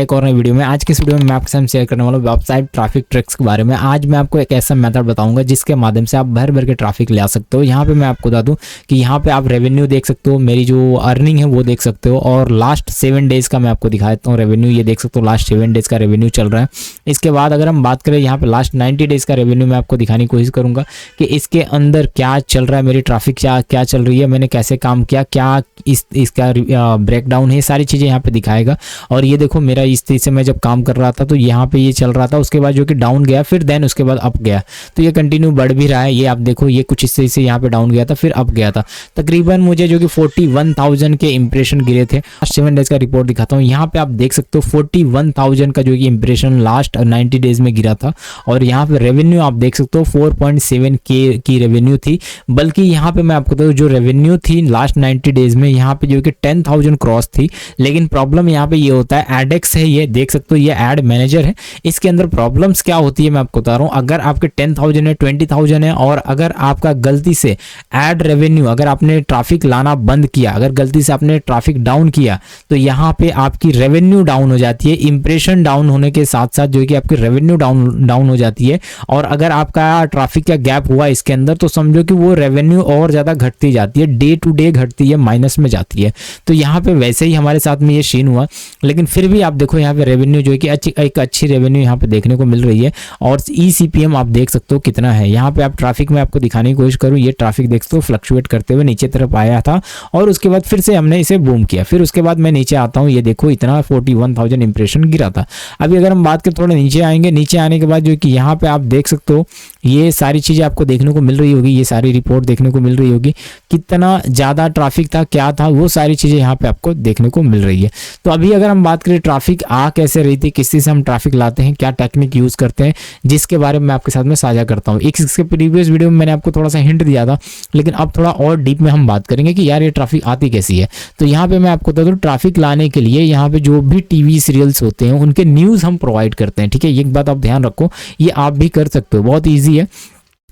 एक और नई वीडियो में। आज की इस वीडियो में मैं आपके साथ शेयर करने वाला हूँ वेबसाइट ट्रैफिक ट्रिक्स के बारे में। आज मैं आपको एक ऐसा मेथड बताऊंगा जिसके माध्यम से आप भर भर के ट्रैफिक ले आ सकते हो। यहाँ पे मैं आपको बता दूं कि यहाँ पे आप रेवेन्यू देख सकते हो, मेरी जो अर्निंग है वो देख सकते हो, और लास्ट 7 डेज का मैं आपको दिखा देता हूँ रेवेन्यू। ये देख सकते हो लास्ट 7 डेज का रेवेन्यू चल रहा है। इसके बाद अगर हम बात करें यहाँ पे लास्ट 90 डेज का रेवेन्यू मैं आपको दिखाने की कोशिश करूंगा कि इसके अंदर क्या चल रहा है, मेरी ट्रैफिक क्या चल रही है, मैंने कैसे काम किया, क्या इसका ब्रेकडाउन है, सारी चीज़ें यहाँ पे दिखाएगा। और ये देखो मेरा इस तरीके से मैं जब काम कर रहा था तो यहाँ पे ये चल रहा था, उसके बाद जो कि डाउन गया, फिर देन उसके बाद अप गया, तो ये कंटिन्यू बढ़ भी रहा है। ये आप देखो ये कुछ इस तरीके से यहाँ पे डाउन गया था फिर अप गया था। तकरीबन मुझे जो कि 41,000 के इंप्रेशन गिरे थे। 7 डेज का रिपोर्ट दिखाता हूँ। यहाँ पे आप देख सकते हो 41,000 का जो कि इंप्रेशन लास्ट 90 डेज में गिरा था। और यहाँ पे रेवेन्यू आप देख सकते हो 4.7 के की रेवेन्यू थी। बल्कि यहाँ पे मैं आपको बताऊँ जो रेवेन्यू थी लास्ट 90 डेज में यहाँ पे जो कि 10,000 क्रॉस थी। लेकिन प्रॉब्लम यहाँ पे ये होता है, एडेक्स है, ये देख सकते हो ये एड मैनेजर है। इसके अंदर प्रॉब्लम्स क्या होती है मैं आपको बता रहा हूँ। अगर आपके 10,000 है, 20,000 है, और अगर आपका गलती से एड रेवेन्यू, अगर आपने ट्रैफिक लाना बंद किया, अगर गलती से आपने ट्रैफिक डाउन किया, तो यहाँ पे आपकी रेवेन्यू डाउन हो जाती है। इंप्रेशन डाउन होने के साथ साथ जो कि आपकी रेवेन्यू डाउन हो जाती है। और अगर आपका ट्रैफिक का गैप हुआ इसके अंदर तो समझो कि वो रेवेन्यू और ज़्यादा घटती जाती है, डे टू डे घटती है, माइनस में जाती है। तो यहाँ पे वैसे ही हमारे साथ में ये सीन हुआ। लेकिन फिर भी आप देखो यहाँ पे रेवेन्यू जो है कि एक अच्छी रेवेन्यू यहाँ पे देखने को मिल रही है। और ECPM आप देख सकते हो कितना है। यहाँ पे आप ट्रैफिक में आपको दिखाने की कोशिश करूँ, ये ट्रैफिक देख सकते हो फ्लक्चुएट करते हुए नीचे तरफ आया था, और उसके बाद फिर से हमने इसे बूम किया। फिर उसके बाद मैं नीचे आता हूँ, ये देखो इतना 41,000 इंप्रेशन गिरा था। अभी अगर हम बात करें थोड़ा नीचे आएंगे, नीचे आने के बाद जो कि यहाँ पे आप देख सकते हो ये सारी चीज़ें आपको देखने को मिल रही होगी, ये सारी रिपोर्ट देखने को मिल रही होगी, कितना ज़्यादा ट्रैफिक था, क्या था, वो सारी चीज़ें यहाँ पे आपको देखने को मिल रही है। तो अभी अगर हम बात करें ट्रैफिक आ कैसे रही थी, किस चीज़ से हम ट्रैफिक लाते हैं, क्या टेक्निक यूज़ करते हैं, जिसके बारे में मैं आपके साथ में साझा करता हूँ। इसके प्रीवियस वीडियो में मैंने आपको थोड़ा सा हिंट दिया था, लेकिन अब थोड़ा और डीप में हम बात करेंगे कि यार ये ट्रैफिक आती कैसी है। तो यहाँ पे मैं आपको बता दूँ ट्रैफिक लाने के लिए यहाँ पे जो भी TV सीरियल्स होते हैं उनके न्यूज़ हम प्रोवाइड करते हैं। ठीक है, एक बात आप ध्यान रखो, ये आप भी कर सकते हो, बहुत ईजी है।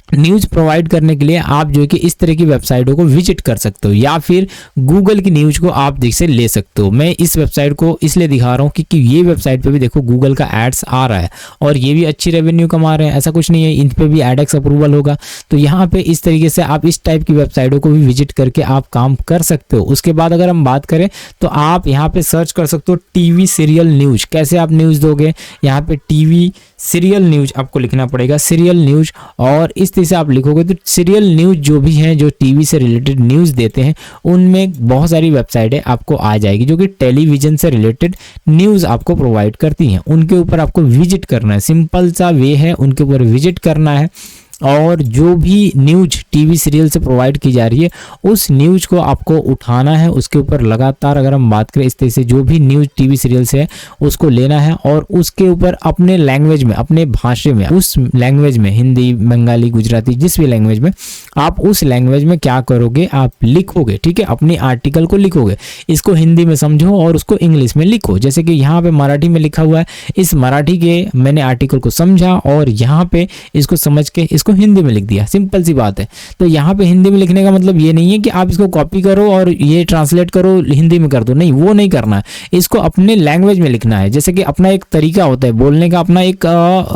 न्यूज़ प्रोवाइड करने के लिए आप जो है कि इस तरह की वेबसाइटों को विजिट कर सकते हो, या फिर गूगल की न्यूज़ को आप देख से ले सकते हो। मैं इस वेबसाइट को इसलिए दिखा रहा हूँ क्योंकि ये वेबसाइट पे भी देखो गूगल का एड्स आ रहा है और ये भी अच्छी रेवेन्यू कमा रहे हैं, ऐसा कुछ नहीं है, इन पे भी एडेक्स अप्रूवल होगा। तो यहाँ पे इस तरीके से आप इस टाइप की वेबसाइटों को भी विजिट करके आप काम कर सकते हो। उसके बाद अगर हम बात करें तो आप यहाँ पे सर्च कर सकते हो TV सीरियल न्यूज़। कैसे आप न्यूज़ दोगे, यहाँ पे TV सीरियल न्यूज़ आपको लिखना पड़ेगा, सीरियल न्यूज़। और इस तरह से आप लिखोगे तो सीरियल न्यूज़ जो भी हैं, जो TV से रिलेटेड न्यूज़ देते हैं, उनमें बहुत सारी वेबसाइटें आपको आ जाएगी जो कि टेलीविज़न से रिलेटेड न्यूज़ आपको प्रोवाइड करती हैं। उनके ऊपर आपको विजिट करना है, सिंपल सा वे है, उनके ऊपर विजिट करना है। और जो भी न्यूज़ TV सीरियल से प्रोवाइड की जा रही है उस न्यूज़ को आपको उठाना है, उसके ऊपर लगातार अगर हम बात करें इस तरह से जो भी न्यूज़ TV सीरियल से है उसको लेना है और उसके ऊपर अपने लैंग्वेज में, अपने भाषा में, उस लैंग्वेज में, हिंदी, बंगाली, गुजराती, जिस भी लैंग्वेज में, आप उस लैंग्वेज में क्या करोगे, आप लिखोगे। ठीक है, अपने आर्टिकल को लिखोगे, इसको हिंदी में समझो और उसको इंग्लिश में लिखो। जैसे कि यहाँ पे मराठी में लिखा हुआ है, इस मराठी के मैंने आर्टिकल को समझा और यहाँ पे इसको समझ के इसको हिंदी में लिख दिया, सिंपल सी बात है। तो यहाँ पे हिंदी में लिखने का मतलब ये नहीं है कि आप इसको कॉपी करो और ये ट्रांसलेट करो हिंदी में कर दो, नहीं, वो नहीं करना है। इसको अपने लैंग्वेज में लिखना है। जैसे कि अपना एक तरीका होता है बोलने का, अपना एक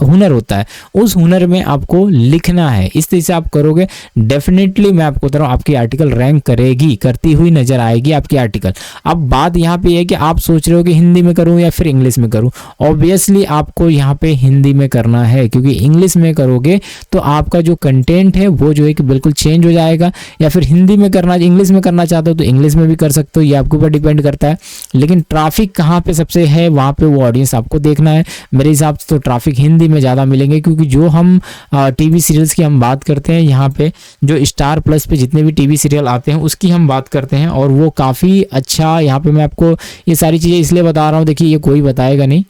हुनर होता है, उस हुनर में आपको लिखना है। इस तरह से आप करोगे, डेफिनेटली मैं आपको बता रहा हूँ आपकी आर्टिकल रैंक करेगी, करती हुई नजर आएगी आपकी आर्टिकल। अब बात यहाँ पे है कि आप सोच रहे हो कि हिंदी में करूँ या फिर इंग्लिश में करूँ। ऑब्वियसली आपको यहाँ पे हिंदी में करना है, क्योंकि इंग्लिश में करोगे तो आपका जो कंटेंट है वो जो है कि बिल्कुल चेंज हो जाएगा। या फिर हिंदी में करना, इंग्लिश में करना चाहते हो तो इंग्लिश में भी कर सकते हो, ये आपके ऊपर डिपेंड करता है। लेकिन ट्रैफिक कहाँ पे सबसे है, वहाँ पे वो ऑडियंस आपको देखना है। मेरे हिसाब से तो ट्रैफिक हिंदी में ज़्यादा मिलेंगे, क्योंकि जो हम TV सीरियल्स की हम बात करते हैं, यहाँ पे जो स्टार प्लस पे जितने भी TV सीरियल आते हैं उसकी हम बात करते हैं, और वो काफ़ी अच्छा। यहाँ पे मैं आपको ये सारी चीज़ें इसलिए बता रहा हूँ, देखिए ये कोई बताएगा नहीं,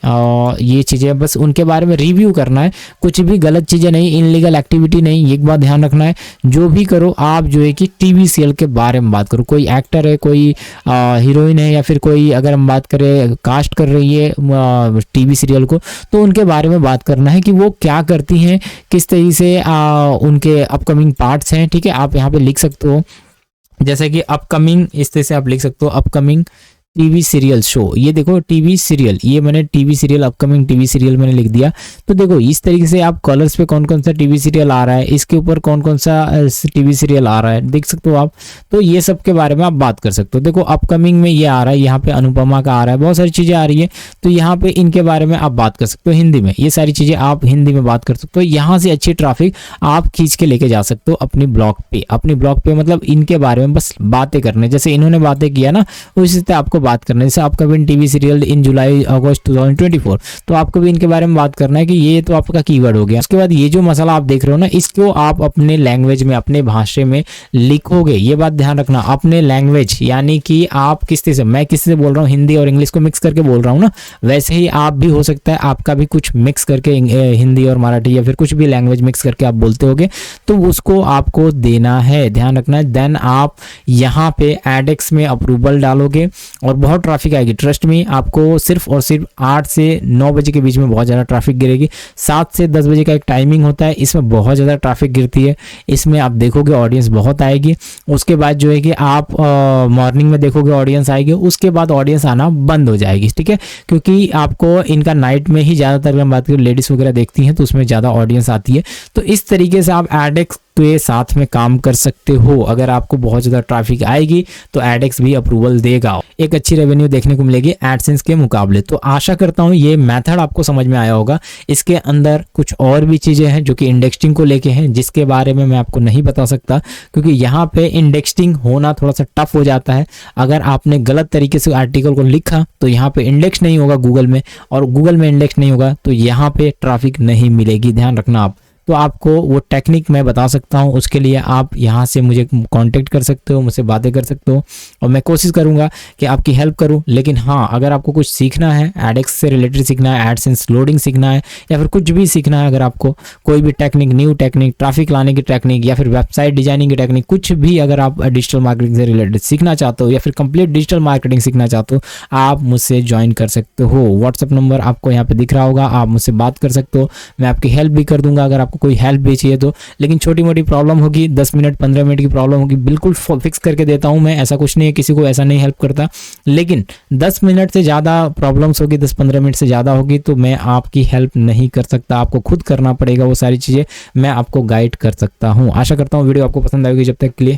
ये चीज़ें बस उनके बारे में रिव्यू करना है, कुछ भी गलत चीज़ें नहीं, इनलीगल एक्टिविटी नहीं। एक बात ध्यान रखना है, जो भी करो आप जो है कि TV सीरियल के बारे में बात करो। कोई एक्टर है, कोई हीरोइन है, या फिर कोई अगर हम बात करें कास्ट कर रही है TV सीरियल को, तो उनके बारे में बात करना है कि वो क्या करती हैं, किस तरीके से उनके अपकमिंग पार्ट्स हैं। ठीक है, आप यहाँ पे लिख सकते हो, जैसे कि अपकमिंग, इस तरह से आप लिख सकते हो अपकमिंग टीवी सीरियल शो, ये देखो टीवी सीरियल, ये मैंने TV serial, upcoming TV serial मैंने लिख दिया। तो देखो इस तरीके से आप कलर्स पे कौन कौन सा टीवी सीरियल आ रहा है, इसके ऊपर कौन कौन सा टीवी सीरियल आ रहा है देख सकते हो आप। तो ये सब के बारे में आप बात कर सकते हो। देखो अपकमिंग में ये आ रहा है, यहाँ पे अनुपमा का आ रहा है, बहुत सारी चीजें आ रही है। तो यहाँ पे इनके बारे में आप बात कर सकते हो हिंदी में, ये सारी चीजें आप हिंदी में बात कर सकते हो। यहाँ से अच्छी ट्रैफिक आप खींच के लेके जा सकते हो अपनी ब्लॉग पे। अपनी ब्लॉग पे मतलब इनके बारे में बस बातें करने, जैसे इन्होंने बातें किया ना उसी से आपको बात करना है। जैसे आपका भी टीवी सीरियल इन जुलाई अगस्त 2024, तो आपको भी इनके बारे में बात करना है कि ये तो आपका कीवर्ड हो गया। उसके बाद ये जो मसाला आप देख रहे हो ना, इसको आप अपने लैंग्वेज में, अपने भाषा में लिखोगे। ये बात ध्यान रखना, अपने लैंग्वेज यानी कि आप किसी से, मैं किसी से बोल रहा हूँ हिंदी और इंग्लिश को मिक्स करके बोल रहा हूँ ना, वैसे ही आप भी हो सकता है आपका भी कुछ मिक्स करके हिंदी और मराठी या फिर कुछ भी लैंग्वेज मिक्स करके आप बोलते होगे, तो उसको आपको देना है, ध्यान रखना है। देन आप यहाँ पे एडेक्स में अप्रूवल डालोगे और बहुत ट्रैफिक आएगी। ट्रस्ट में आपको सिर्फ और सिर्फ 8 से 9 बजे के बीच में बहुत ज़्यादा ट्रैफिक गिरेगी। 7 से 10 बजे का एक टाइमिंग होता है, इसमें बहुत ज़्यादा ट्रैफिक गिरती है। इसमें आप देखोगे ऑडियंस बहुत आएगी। उसके बाद जो है कि आप मॉर्निंग में देखोगे ऑडियंस आएगी, उसके बाद ऑडियंस आना बंद हो जाएगी, ठीक है, क्योंकि आपको इनका नाइट में ही ज़्यादातर, अगर हम बात करें लेडीज़ वगैरह देखती हैं तो उसमें ज़्यादा ऑडियंस आती है। तो इस तरीके से आप एडेक्स तो ये साथ में काम कर सकते हो। अगर आपको बहुत ज़्यादा ट्रैफिक आएगी तो एडेक्स भी अप्रूवल देगा, एक अच्छी रेवेन्यू देखने को मिलेगी एडसेंस के मुकाबले। तो आशा करता हूँ ये मेथड आपको समझ में आया होगा। इसके अंदर कुछ और भी चीज़ें हैं जो कि इंडेक्सिंग को लेके हैं, जिसके बारे में मैं आपको नहीं बता सकता, क्योंकि यहाँ पे इंडेक्सिंग होना थोड़ा सा टफ हो जाता है। अगर आपने गलत तरीके से आर्टिकल को लिखा तो यहाँ पे इंडेक्स नहीं होगा गूगल में, और गूगल में इंडेक्स नहीं होगा तो यहाँ पे ट्रैफिक नहीं मिलेगी, ध्यान रखना आप। तो आपको वो टेक्निक मैं बता सकता हूँ, उसके लिए आप यहाँ से मुझे कांटेक्ट कर सकते हो, मुझसे बातें कर सकते हो और मैं कोशिश करूँगा कि आपकी हेल्प करूँ। लेकिन हाँ, अगर आपको कुछ सीखना है, एडेक्स से रिलेटेड सीखना है, एडसेंस लोडिंग सीखना है, या फिर कुछ भी सीखना है, अगर आपको कोई भी टेक्निक, न्यू टेक्निक, ट्रैफिक लाने की टेक्निक या फिर वेबसाइट डिजाइनिंग की टेक्निक, कुछ भी अगर आप डिजिटल मार्केटिंग से रिलेटेड सीखना चाहते हो या फिर कंप्लीट डिजिटल मार्केटिंग सीखना चाहते हो, आप मुझसे ज्वाइन कर सकते हो। व्हाट्सअप नंबर आपको यहाँ पे दिख रहा होगा, आप मुझसे बात कर सकते हो, मैं आपकी हेल्प भी कर दूंगा अगर आपको कोई हेल्प भी चाहिए तो। लेकिन छोटी मोटी प्रॉब्लम होगी, 10 मिनट 15 मिनट की प्रॉब्लम होगी, बिल्कुल फिक्स करके देता हूं मैं, ऐसा कुछ नहीं है, किसी को ऐसा नहीं हेल्प करता। लेकिन 10 मिनट से ज़्यादा प्रॉब्लम्स होगी, 10-15 मिनट से ज़्यादा होगी तो मैं आपकी हेल्प नहीं कर सकता, आपको खुद करना पड़ेगा वो सारी चीज़ें, मैं आपको गाइड कर सकता हूँ। आशा करता हूँ वीडियो आपको पसंद आएगी। जब तक के लिए